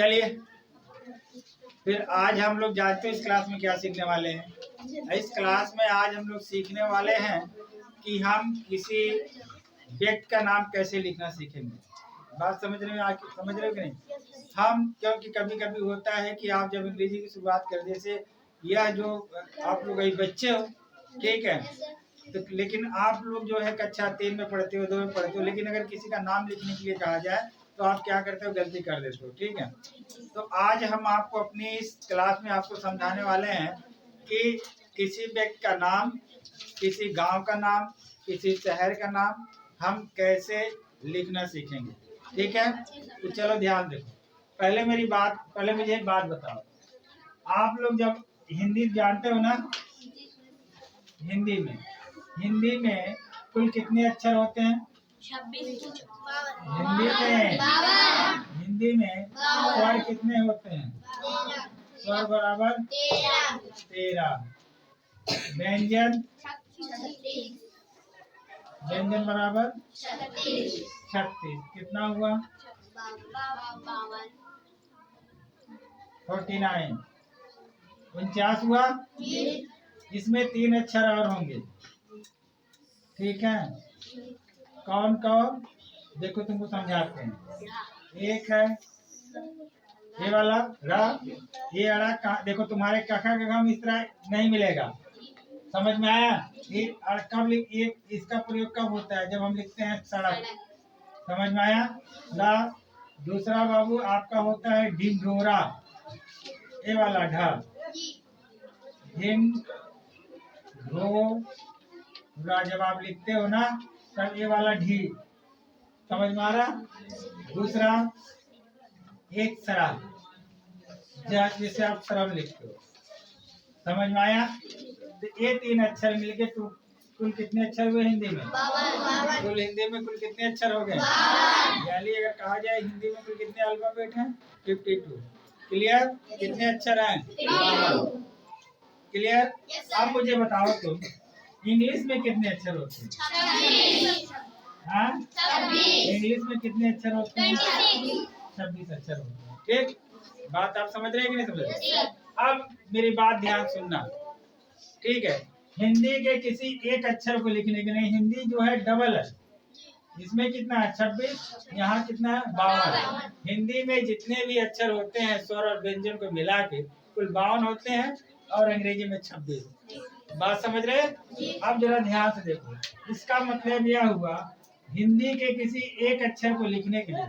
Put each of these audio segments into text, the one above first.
चलिए फिर आज हम लोग जानते हैं इस क्लास में क्या सीखने वाले हैं। इस क्लास में आज हम लोग सीखने वाले हैं कि हम किसी व्यक्ति का नाम कैसे लिखना सीखेंगे। बात समझ रहे हो कि नहीं? हम क्योंकि कभी कभी होता है कि आप जब अंग्रेजी की शुरुआत कर जैसे यह जो आप लोग अभी बच्चे हो, ठीक है, तो लेकिन आप लोग जो है कक्षा 3 में पढ़ते हो, 2 में पढ़ते हो, लेकिन अगर किसी का नाम लिखने के लिए कहा जाए तो आप क्या करते हो, गलती कर देते हो। ठीक है, तो आज हम आपको अपनी इस क्लास में आपको समझाने वाले हैं कि किसी व्यक्ति का नाम, किसी गांव का नाम, किसी शहर का नाम हम कैसे लिखना सीखेंगे। ठीक है, तो चलो ध्यान देखो। पहले मुझे एक बात बताओ, आप लोग जब हिंदी जानते हो ना, हिंदी में कुल कितने अक्षर होते हैं? 26। हिंदी में स्वर कितने होते हैं? स्वर बराबर 13। व्यंजन बराबर 36। कितना हुआ? 49। 49 हुआ। इसमें 3 अक्षर और होंगे। ठीक है, कौन कौन? देखो तुमको समझाते हैं। एक है ये वाला रा, ये अड़ा। देखो तुम्हारे काका का काम इस तरह नहीं मिलेगा, समझ में आया? ये कब ये इसका प्रयोग कब होता है? जब हम लिखते हैं सड़क। समझ में आया? ला। दूसरा बाबू आपका होता है ढिंढोरा, ये वाला ढा। ढिंढ ढो, जब आप लिखते हो ना तब ये वाला ढी। समझ में आ रहा? दूसरा एक सरा, जैसे आप शराब लिखते हो। समझ में आया? तो ये 3 अक्षर मिलके कुल कितने अक्षर हुए हिंदी में? कुल हिंदी में कुल कितने अक्षर हो गए? यानी अगर कहा जाए हिंदी में कुल कितने अल्फाबेट हैं? 52। क्लियर? कितने अक्षर हैं? क्लियर? अब मुझे बताओ तुम इंग्लिश में कितने अक्षर होते हैं? हाँ, इंग्लिश में कितने अक्षर होते हैं? 26 अक्षर होते हैं। ठीक, बात आप समझ रहे हैं कि नहीं समझ रहे? अब मेरी बात ध्यान सुनना, ठीक है? हिंदी के किसी एक अक्षर को लिखने के लिए, हिंदी जो है डबल है, इसमें कितना है? 26, यहाँ कितना है? 52। हिंदी में जितने भी अक्षर होते हैं स्वर और व्यंजन को मिला के कुल 52 होते हैं और अंग्रेजी में 26। बात समझ रहे? अब जरा ध्यान से देखो, इसका मतलब यह हुआ हिंदी के किसी एक अक्षर को लिखने के लिए,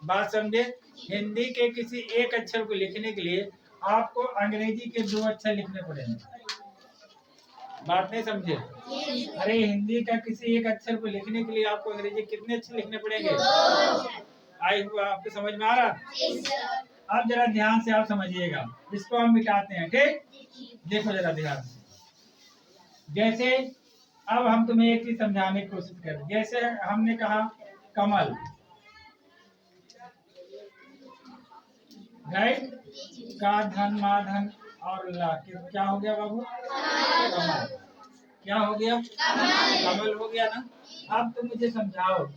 बात समझे? हिंदी के किसी एक अक्षर को लिखने के लिए आपको अंग्रेजी के 2 अक्षर लिखने पड़ेंगे। बात नहीं समझे? अरे हिंदी का किसी एक अक्षर को लिखने के लिए आपको अंग्रेजी कितने अक्षर लिखने पड़ेंगे? 2। आई हुआ आपको समझ में आ रहा? अब जरा ध्यान से आप समझिएगा, इसको हम मिटाते हैं। ठीक, देखो जरा ध्यान से। जैसे अब हम तुम्हें एक चीज समझाने की कोशिश करें। जैसे हमने कहा कमल, राइट? का धन मा धन और ला, क्या हो गया बाबू? कमल। क्या हो गया? कमल हो गया ना? अब तुम मुझे समझाओ,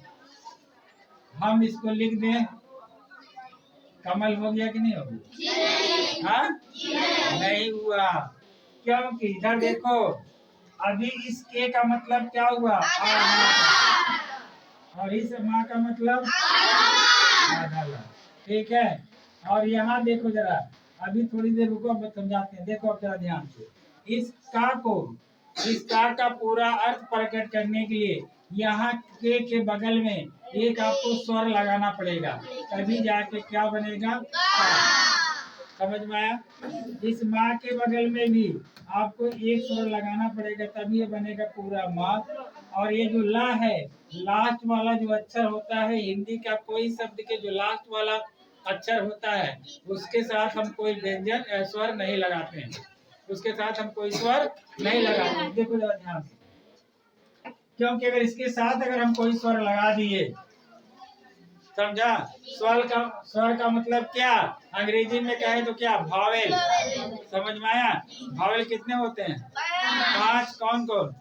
हम इसको लिख दें, कमल हो गया कि नहीं हो गया? हाँ, नहीं हुआ। क्योंकि इधर देखो, अभी इस के का मतलब क्या हुआ? और इस माँ का मतलब आधा ला। ठीक है, और यहाँ देखो जरा, अभी थोड़ी देर रुको, अब समझाते हैं। देखो अब जरा ध्यान से, इस का का पूरा अर्थ प्रकट करने के लिए यहाँ के बगल में एक आपको स्वर लगाना पड़ेगा, तभी जाके क्या बनेगा? समझ में आया? इस माँ के बगल में भी आपको एक स्वर लगाना पड़ेगा, तभी ये बनेगा पूरा माँ। और ये जो ला है, लास्ट वाला जो अक्षर होता है हिंदी का, कोई शब्द के जो लास्ट वाला अक्षर होता है उसके साथ हम कोई व्यंजन स्वर नहीं लगाते हैं, उसके साथ हम कोई स्वर नहीं लगाते हैं। देखो जरा ध्यान से, क्योंकि अगर इसके साथ अगर हम कोई स्वर लगा दिए, समझा? स्वर का मतलब क्या? अंग्रेजी में कहे तो क्या? भावेल। समझ में आया? भावेल कितने होते हैं? 5। कौन कौन?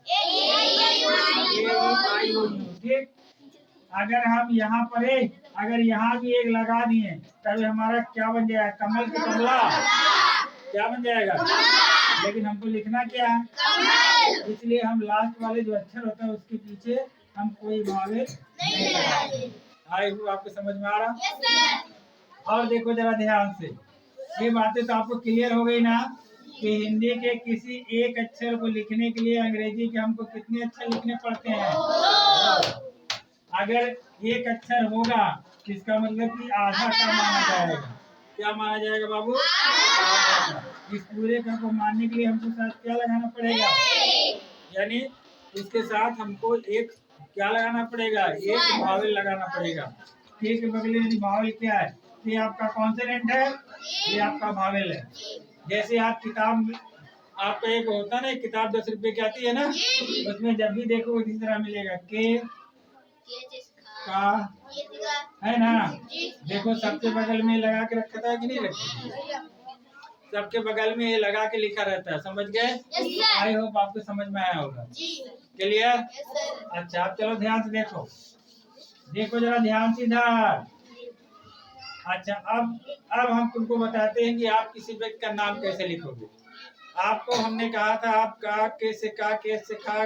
ठीक, अगर हम यहाँ पर अगर यहाँ भी एक लगा दिए तब हमारा क्या बन जाएगा? कमल की कमला क्या बन जाएगा? लेकिन हमको लिखना क्या है? इसलिए हम लास्ट वाले जो अक्षर होता है उसके पीछे हम कोई भावेल नहीं लगाएंगे। आई हूँ आपको समझ में आ रहा? और देखो जरा ध्यान से, ये बातें तो आपको क्लियर हो गई ना कि हिंदी के किसी एक अक्षर को लिखने के लिए अंग्रेजी के हमको कितने अक्षर लिखने पड़ते हैं? अगर एक अक्षर होगा तो इसका मतलब कि आधा का माना जाएगा। क्या माना जाएगा बाबू? इस पूरे का को मानने के लिए हमको साथ क्या लगाना पड़ेगा? यानी इसके साथ हमको एक क्या लगाना पड़ेगा? एक भावेल लगाना पड़ेगा। के के बगले में भावेल क्या है? ये आपका कॉन्सोनेंट है, ये आपका भावेल है। जैसे आप किताब, आपका एक होता है ना, किताब 10 रुपए की आती है ना, उसमें जब भी देखो इसी तरह मिलेगा के का, है ना? देखो सबके बगल में लगा के रखा था कि नहीं रखा? सबके बगल में ये लगा के लिखा रहता है। समझ गए? आई होप आपको समझ में आया होगा। क्लियर? अच्छा, आप चलो ध्यान से देखो, देखो जरा ध्यान से इधर। अच्छा, अब हम तुमको बताते हैं कि आप किसी व्यक्ति का नाम कैसे लिखोगे। आपको हमने कहा था आप का कैसे का कैसे खा,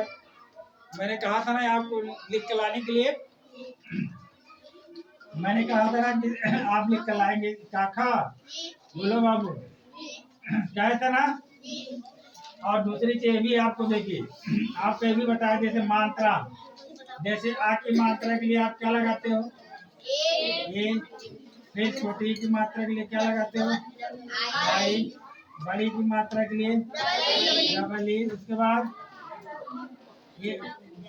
मैंने कहा था ना आपको लिख के लाने के लिए। मैंने कहा था ना कि आप लिख कर लाएंगे काका। बोलो बाबू, क्या था ना? और दूसरी चीज भी आपको देखिए, आपको ये भी बताया जैसे मात्रा, जैसे आ की मात्रा के लिए आप क्या लगाते हो? ए। फिर छोटी की मात्रा के लिए क्या लगाते हो? आई। बड़ी की मात्रा के लिए डबल ई। उसके बाद ये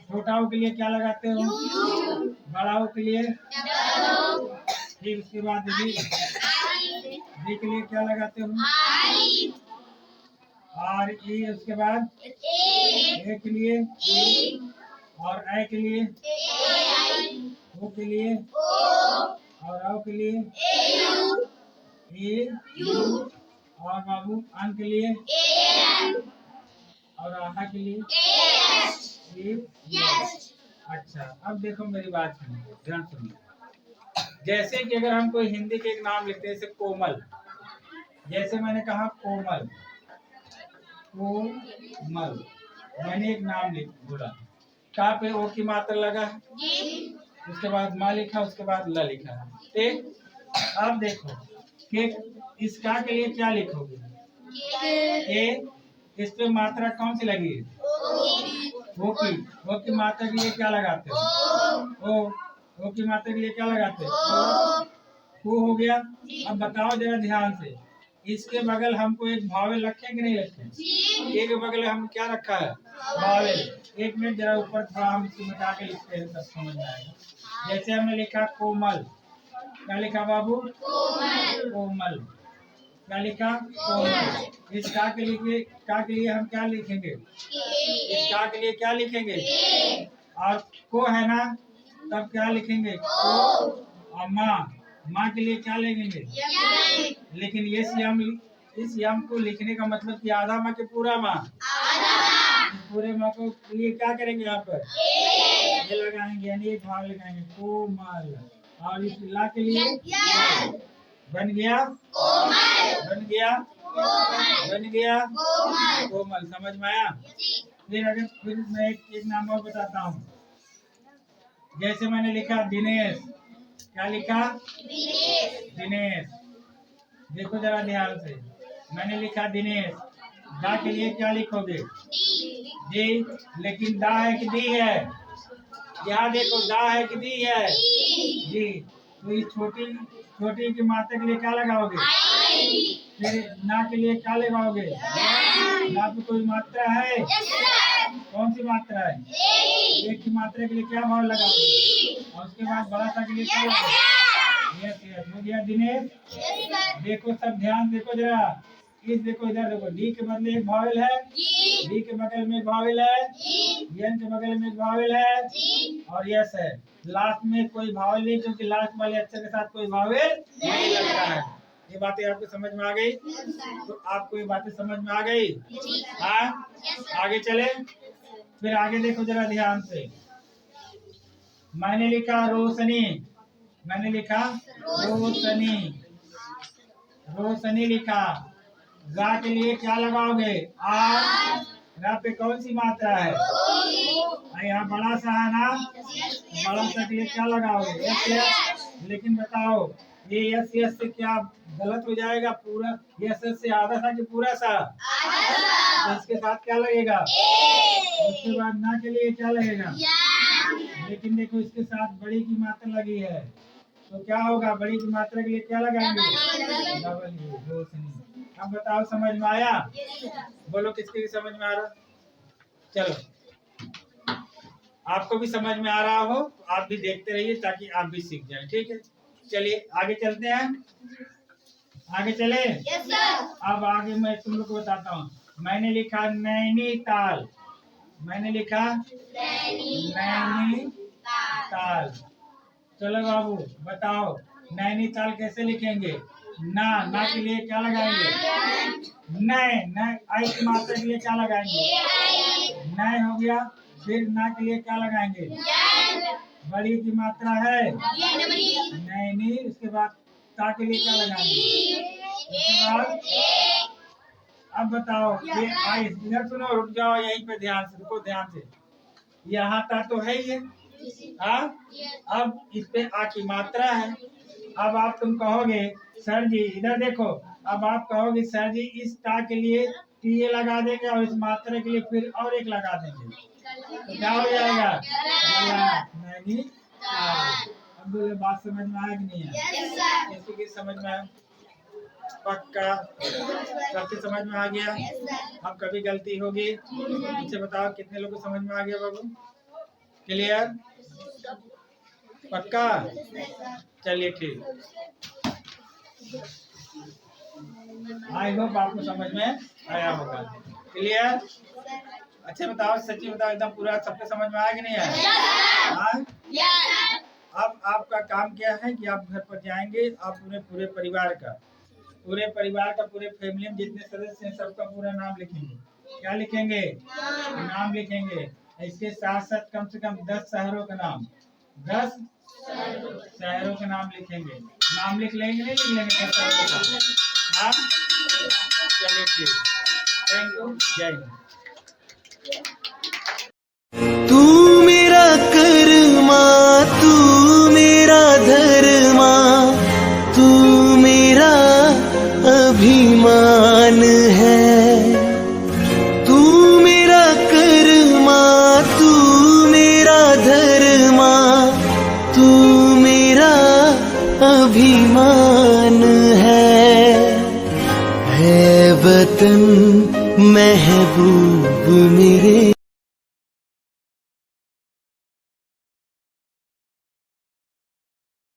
छोटाओं के लिए क्या लगाते हो? बड़ाओं के लिए। फिर उसके बाद भी के लिए क्या लगाते हो? और ई। उसके बाद ए के लिए ई, और ए के लिए ओ के लिए, और औ के लिए ए, और बाबू अन के लिए और आहा के लिए ए। अच्छा, अब देखो मेरी बात सुनो, ध्यान सुनो। जैसे कि अगर हम कोई हिंदी के एक नाम लिखते हैं, जैसे कोमल, जैसे मैंने कहा कोमल, कोमल, मैंने एक नाम लिख बोला, का पे ओ की मात्रा लगा है, उसके बाद माँ लिखा, उसके बाद ल लिखा है। ठीक, अब देखो कि इस का के लिए क्या लिखोगे? ए। इस पे मात्रा कौन सी लगी है? ओ की मात्रा के लिए क्या लगाते हो? ओ की मात्रा के लिए क्या लगाते हो? ओ हो गया। अब बताओ जरा ध्यान से, इसके बगल हमको एक भावेल रखे कि नहीं रखे? एक बगल हम क्या रखा है? भावेल। एक मिनट जरा ऊपर थोड़ा हम इसको मिटा के लिखते हैं, तब समझ में आएगा। जैसे हमने लिखा कोमल, क्या लिखा बाबू? कोमल। क्या लिखा? कोमल। इस का के लिए हम क्या लिखेंगे? इस का के लिए क्या लिखेंगे? और को है ना, तब क्या लिखेंगे? को। और माँ के लिए क्या लिखेंगे? लेकिन इस यम को लिखने का मतलब कि आधा माँ के पूरा माँ, पूरे माँ को लिए क्या करेंगे? यहाँ पर ये लगाएंगे, यानी एक भाग लगाएंगे कोमल। और इस ला के लिए बन गया कोमल, बन गया कोमल, बन गया कोमल। समझ में आया? फिर मैं एक नाम और बताता हूँ। जैसे मैंने लिखा दिनेश, क्या लिखा? दिनेश। देखो जरा ध्यान से, मैंने लिखा दिनेश, दा के लिए क्या लिखोगे? दी। लेकिन दा है कि दी है? यहाँ देखो, दा है कि दी है? दी। तो इस छोटी की मात्रा के लिए क्या लगाओगे? फिर ना के लिए क्या लगाओगे? ना पे कोई मात्रा है? कौन सी मात्रा है? एक की मात्रा के लिए क्या भाव लगाओगे? और उसके बाद बड़ा सा के लिए क्या लगाओगे? यस, हो गया दिनेश। देखो सब ध्यान देखो जरा, इस देखो इधर देखो, डी के बदले एक भावेल है, डी के बगल में एक भावेल है, एन के बगल में एक भावेल है, और यस है। लास्ट में कोई भावेल नहीं, क्योंकि लास्ट वाले अक्षर के साथ कोई भावेल नहीं लगता है। ये बातें आपको समझ में आ गई? तो आपको ये बातें समझ में आ गई? हाँ, आगे चले। फिर आगे देखो जरा ध्यान से, मैंने लिखा रोशनी, मैंने लिखा रोशनी, रोशनी लिखा। रा के लिए क्या लगाओगे? आर। रा पे कौन सी मात्रा है? यहाँ बड़ा सा है ना, बड़ा सा के लिए क्या लगाओगे? Yes yes. लेकिन बताओ ये यस यस से क्या गलत हो जाएगा? पूरा यस यस से आधा सा कि पूरा सा? तो इसके साथ क्या लगेगा? उसके बाद ना के लिए क्या लगेगा? लेकिन देखो इसके साथ बड़ी की मात्रा लगी है तो क्या होगा? बड़ी की मात्रा के लिए क्या लगाएंगे? डबल। रोशनी। अब बताओ समझ में आया? बोलो किसके समझ में आ रहा? चलो आपको भी समझ में आ रहा हो तो आप भी देखते रहिए ताकि आप भी सीख जाएं। ठीक है, चलिए आगे चलते हैं। आगे चले? Yes sir. अब आगे मैं तुम लोग को बताता हूँ। मैंने लिखा नैनीताल। मैंने लिखा नैनीताल। चलो बाबू बताओ नैनीताल कैसे लिखेंगे? ना के लिए क्या लगाएंगे? नए। आई की मात्रा के लिए क्या लगाएंगे? नए हो गया। फिर ना के लिए क्या लगाएंगे? बड़ी की मात्रा है नैनी। उसके बाद ता के लिए क्या लगाएंगे? उसके बाद अब बताओ ये आई। इधर सुनो, रुक जाओ यहीं पे, ध्यान से रुको, ध्यान से। यहाँ ता तो है ही है। अब इस पे आ की मात्रा है। अब आप तुम कहोगे सर जी इधर देखो, अब आप कहोगे सर जी इस ता के लिए टी लगा देंगे और इस मात्रा के लिए फिर और एक लगा देंगे तो क्या हो जाएगा? नहीं। अब बोले बात समझ में आया कि नहीं है? किसी की समझ में आया? पक्का सबकी समझ में आ गया? अब कभी गलती होगी मुझे बताओ कितने लोगों को समझ में आ गया बाबू? क्लियर? पक्का? चलिए ठीक। आई होप आपको समझ में आया होगा। क्लियर? अच्छा बताओ, सच्ची बताओ, एकदम पूरा सबके समझ में आया कि नहीं आया? अब आपका काम क्या है कि आप घर पर जाएंगे, आप पूरे परिवार का पूरे फैमिली में जितने सदस्य हैं सबका पूरा नाम लिखेंगे। क्या लिखेंगे? नाम लिखेंगे। इसके साथ साथ कम से कम 10 शहरों का नाम, 10 शहरों का नाम लिखेंगे। नाम लिख लेंगे? नहीं लिख लेंगे? 10 शहरों का। हाँ चलिए ठीक। Thank you. जय हिंद। तू मेरा कर्मा, तू मेरा धर्मा, तू मेरा अभिमान है। तू मेरा कर्मा, तू मेरा धर्मा, तू मेरा अभिमान है वतन महबूब मेरे।